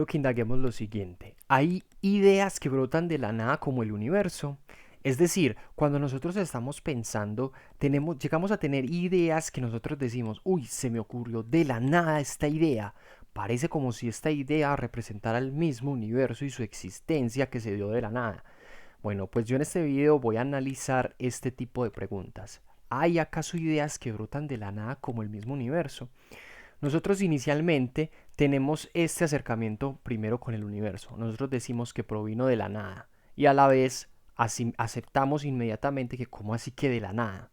Quiero que indaguemos lo siguiente. Hay ideas que brotan de la nada como el universo. Es decir, cuando nosotros estamos pensando, llegamos a tener ideas que nosotros decimos, uy, se me ocurrió de la nada esta idea. Parece como si esta idea representara el mismo universo y su existencia que se dio de la nada. Bueno, pues yo en este video voy a analizar este tipo de preguntas. ¿Hay acaso ideas que brotan de la nada como el mismo universo? Nosotros inicialmente tenemos este acercamiento primero con el universo. Nosotros decimos que provino de la nada y a la vez aceptamos inmediatamente que como así que de la nada.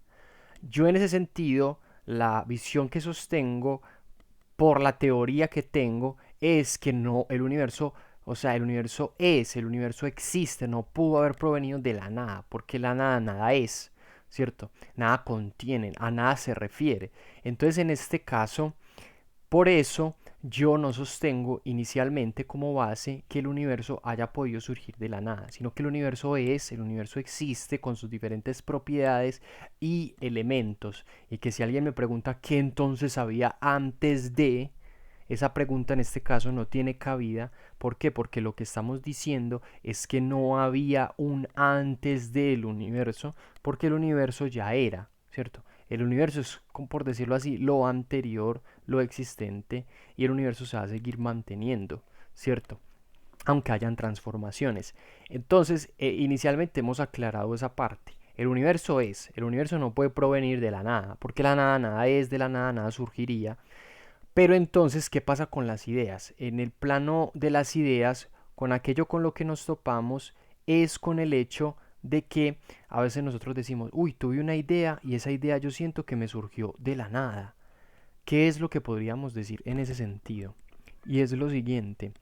Yo en ese sentido, la visión que sostengo por la teoría que tengo es que no, el universo, o sea, el universo existe, no pudo haber provenido de la nada, porque la nada nada es, ¿cierto? Nada contiene, a nada se refiere. Entonces en este caso, por eso yo no sostengo inicialmente como base que el universo haya podido surgir de la nada, sino que el universo existe con sus diferentes propiedades y elementos, y que si alguien me pregunta qué entonces había antes de, esa pregunta en este caso no tiene cabida. ¿Por qué? Porque lo que estamos diciendo es que no había un antes del universo, porque el universo ya era, ¿cierto? El universo es, por decirlo así, lo anterior, lo existente, y el universo se va a seguir manteniendo, ¿cierto? Aunque hayan transformaciones. Entonces, inicialmente hemos aclarado esa parte. El universo no puede provenir de la nada, porque la nada nada es, de la nada nada surgiría. Pero entonces, ¿qué pasa con las ideas? En el plano de las ideas, con aquello con lo que nos topamos, es con el hecho de que a veces nosotros decimos, uy, tuve una idea y esa idea yo siento que me surgió de la nada. ¿Qué es lo que podríamos decir en ese sentido? Y es lo siguiente,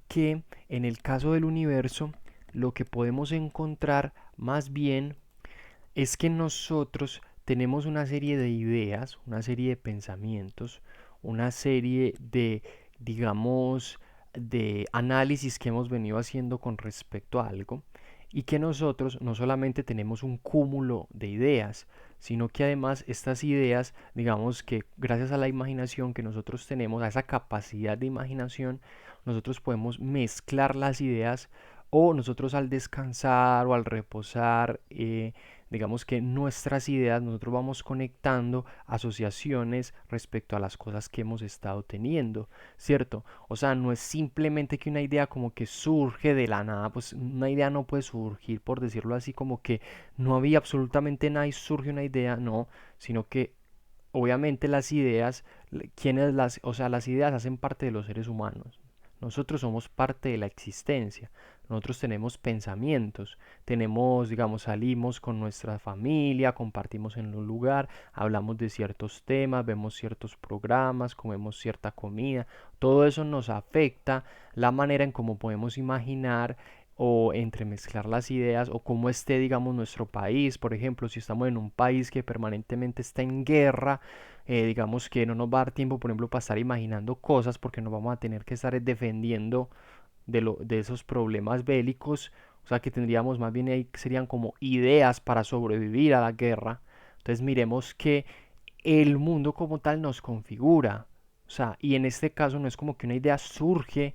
que en el caso del universo, lo que podemos encontrar más bien es que nosotros tenemos una serie de ideas, una serie de pensamientos, una serie de, digamos, de análisis que hemos venido haciendo con respecto a algo, y que nosotros no solamente tenemos un cúmulo de ideas, sino que además estas ideas, digamos que gracias a la imaginación que nosotros tenemos, a esa capacidad de imaginación, nosotros podemos mezclar las ideas, o nosotros al descansar o al reposar, digamos que nuestras ideas, nosotros vamos conectando asociaciones respecto a las cosas que hemos estado teniendo, ¿cierto? O sea, no es simplemente que una idea como que surge de la nada, pues una idea no puede surgir, por decirlo así, como que no había absolutamente nada y surge una idea, no, sino que obviamente las ideas, o sea, las ideas hacen parte de los seres humanos. Nosotros somos parte de la existencia. Nosotros tenemos pensamientos, tenemos, digamos, salimos con nuestra familia, compartimos en un lugar, hablamos de ciertos temas, vemos ciertos programas, comemos cierta comida. Todo eso nos afecta la manera en cómo podemos imaginar o entremezclar las ideas, o cómo esté, digamos, nuestro país. Por ejemplo, si estamos en un país que permanentemente está en guerra, digamos que no nos va a dar tiempo, por ejemplo, para estar imaginando cosas, porque nos vamos a tener que estar defendiendo de esos problemas bélicos. O sea que tendríamos más bien ahí, serían como ideas para sobrevivir a la guerra. Entonces miremos que el mundo como tal nos configura. O sea, y en este caso no es como que una idea surge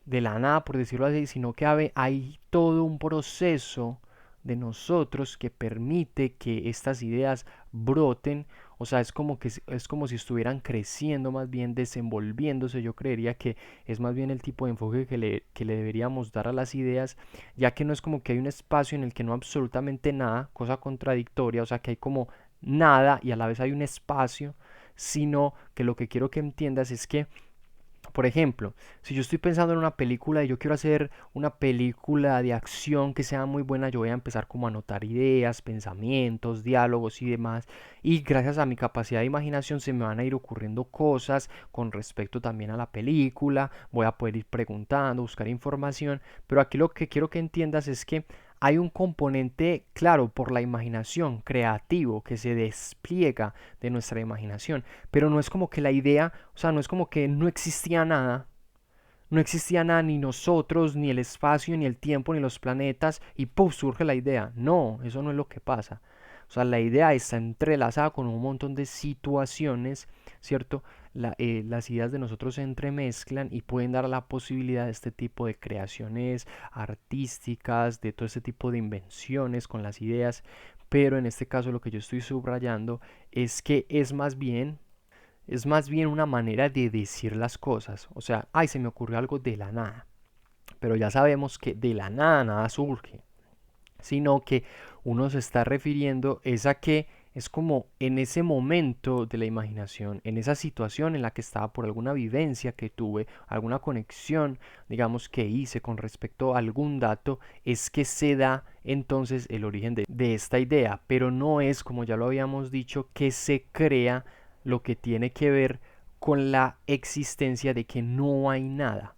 de la nada, por decirlo así, sino que hay todo un proceso de nosotros que permite que estas ideas broten. O sea, es como si estuvieran creciendo, más bien desenvolviéndose. Yo creería que es más bien el tipo de enfoque que le deberíamos dar a las ideas, ya que no es como que hay un espacio en el que no hay absolutamente nada, cosa contradictoria, o sea, que hay como nada y a la vez hay un espacio, sino que lo que quiero que entiendas es que, por ejemplo, si yo estoy pensando en una película y yo quiero hacer una película de acción que sea muy buena, yo voy a empezar como a anotar ideas, pensamientos, diálogos y demás. Y gracias a mi capacidad de imaginación se me van a ir ocurriendo cosas con respecto también a la película. Voy a poder ir preguntando, buscar información. Pero aquí lo que quiero que entiendas es que hay un componente, claro, por la imaginación, creativo, que se despliega de nuestra imaginación. Pero no es como que la idea, o sea, no es como que no existía nada. No existía nada, ni nosotros, ni el espacio, ni el tiempo, ni los planetas, y ¡puf! Surge la idea. No, eso no es lo que pasa. O sea, la idea está entrelazada con un montón de situaciones, ¿cierto? las ideas de nosotros se entremezclan y pueden dar la posibilidad de este tipo de creaciones artísticas, de todo este tipo de invenciones con las ideas. Pero en este caso lo que yo estoy subrayando es que es más bien una manera de decir las cosas. O sea, ay, se me ocurrió algo de la nada. Pero ya sabemos que de la nada nada surge, sino que uno se está refiriendo es a que es como en ese momento de la imaginación, en esa situación en la que estaba por alguna vivencia que tuve, alguna conexión, digamos, que hice con respecto a algún dato, es que se da entonces el origen de esta idea, pero no es, como ya lo habíamos dicho, que se crea lo que tiene que ver con la existencia de que no hay nada,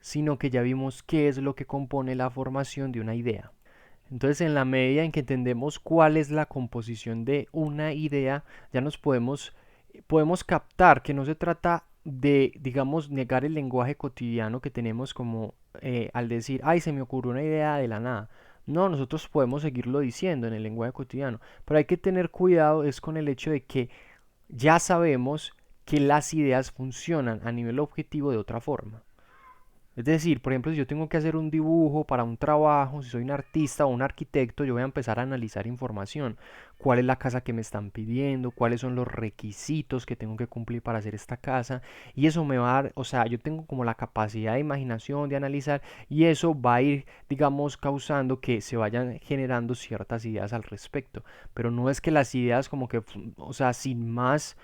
sino que ya vimos qué es lo que compone la formación de una idea. Entonces, en la medida en que entendemos cuál es la composición de una idea, ya podemos captar que no se trata de, digamos, negar el lenguaje cotidiano que tenemos como al decir, ay, se me ocurrió una idea de la nada. No, nosotros podemos seguirlo diciendo en el lenguaje cotidiano, pero hay que tener cuidado es con el hecho de que ya sabemos que las ideas funcionan a nivel objetivo de otra forma. Es decir, por ejemplo, si yo tengo que hacer un dibujo para un trabajo, si soy un artista o un arquitecto, yo voy a empezar a analizar información. ¿Cuál es la casa que me están pidiendo? ¿Cuáles son los requisitos que tengo que cumplir para hacer esta casa? Y eso me va a dar, o sea, yo tengo como la capacidad de imaginación, de analizar, y eso va a ir, digamos, causando que se vayan generando ciertas ideas al respecto. Pero no es que las ideas como que, o sea, sin más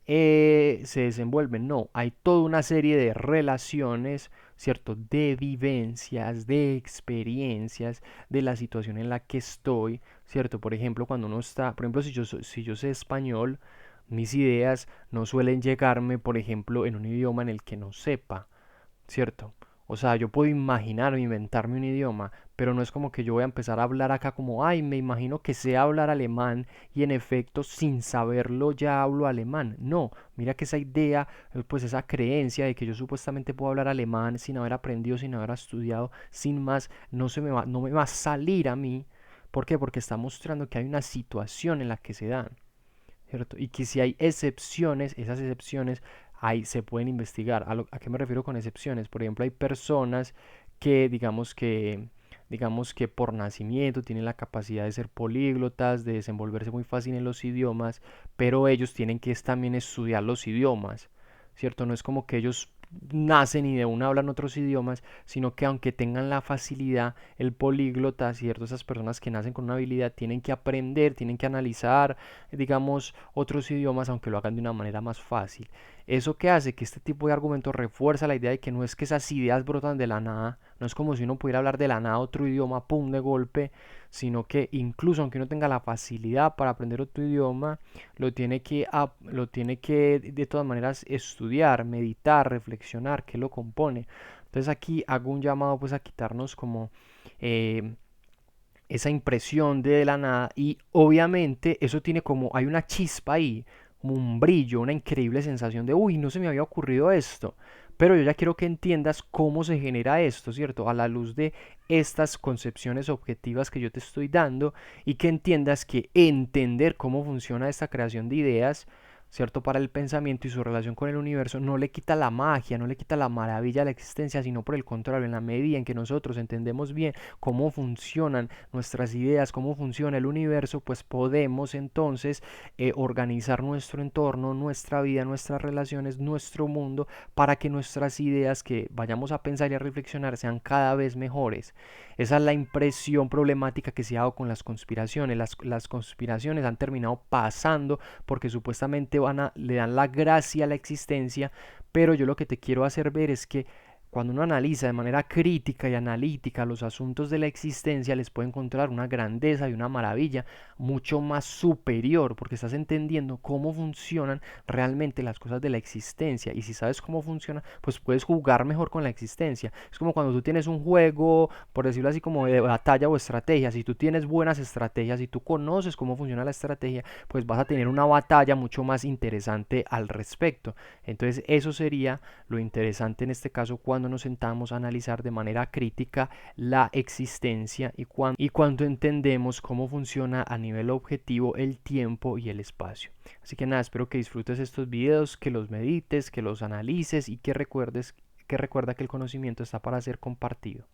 se desenvuelven. No, hay toda una serie de relaciones, ¿cierto? De vivencias, de experiencias, de la situación en la que estoy, ¿cierto? Por ejemplo, cuando uno está, por ejemplo, si yo sé español, mis ideas no suelen llegarme, por ejemplo, en un idioma en el que no sepa. ¿Cierto? O sea, yo puedo imaginar o inventarme un idioma, pero no es como que yo voy a empezar a hablar acá como, ay, me imagino que sé hablar alemán y en efecto sin saberlo ya hablo alemán. No, mira que esa idea, pues esa creencia de que yo supuestamente puedo hablar alemán sin haber aprendido, sin haber estudiado, sin más, no me va a salir a mí. ¿Por qué? Porque está mostrando que hay una situación en la que se dan. ¿Cierto? Y que si hay excepciones, esas excepciones ahí se pueden investigar. ¿A qué me refiero con excepciones? Por ejemplo, hay personas que digamos que por nacimiento tienen la capacidad de ser políglotas, de desenvolverse muy fácil en los idiomas, pero ellos tienen que también estudiar los idiomas, ¿cierto? No es como que ellos nacen y de una hablan otros idiomas, sino que aunque tengan la facilidad, el políglota, ¿cierto? Esas personas que nacen con una habilidad tienen que aprender, tienen que analizar, digamos, otros idiomas, aunque lo hagan de una manera más fácil. Eso que hace que este tipo de argumento refuerza la idea de que no es que esas ideas brotan de la nada, no es como si uno pudiera hablar de la nada otro idioma, pum, de golpe, sino que incluso aunque uno tenga la facilidad para aprender otro idioma, lo tiene que de todas maneras estudiar, meditar, reflexionar, qué lo compone. Entonces aquí hago un llamado pues a quitarnos como eh, esa impresión de la nada y obviamente eso tiene como, hay una chispa ahí, como un brillo, una increíble sensación de, uy, no se me había ocurrido esto. Pero yo ya quiero que entiendas cómo se genera esto, ¿cierto? A la luz de estas concepciones objetivas que yo te estoy dando y que entiendas que entender cómo funciona esta creación de ideas, ¿cierto? Para el pensamiento y su relación con el universo no le quita la magia, no le quita la maravilla de la existencia, sino por el contrario, en la medida en que nosotros entendemos bien cómo funcionan nuestras ideas, cómo funciona el universo, pues podemos entonces organizar nuestro entorno, nuestra vida, nuestras relaciones, nuestro mundo, para que nuestras ideas que vayamos a pensar y a reflexionar sean cada vez mejores. Esa es la impresión problemática que se ha dado con las conspiraciones. Las conspiraciones han terminado pasando porque supuestamente le dan la gracia a la existencia, pero yo lo que te quiero hacer ver es que cuando uno analiza de manera crítica y analítica los asuntos de la existencia, les puede encontrar una grandeza y una maravilla mucho más superior, porque estás entendiendo cómo funcionan realmente las cosas de la existencia. Y si sabes cómo funciona, pues puedes jugar mejor con la existencia. Es como cuando tú tienes un juego, por decirlo así, como de batalla o estrategia. Si tú tienes buenas estrategias y tú conoces cómo funciona la estrategia, pues vas a tener una batalla mucho más interesante al respecto. Entonces, eso sería lo interesante en este caso cuando cuando nos sentamos a analizar de manera crítica la existencia y cuando entendemos cómo funciona a nivel objetivo el tiempo y el espacio. Así que nada, espero que disfrutes estos videos, que los medites, que los analices y que recuerda que el conocimiento está para ser compartido.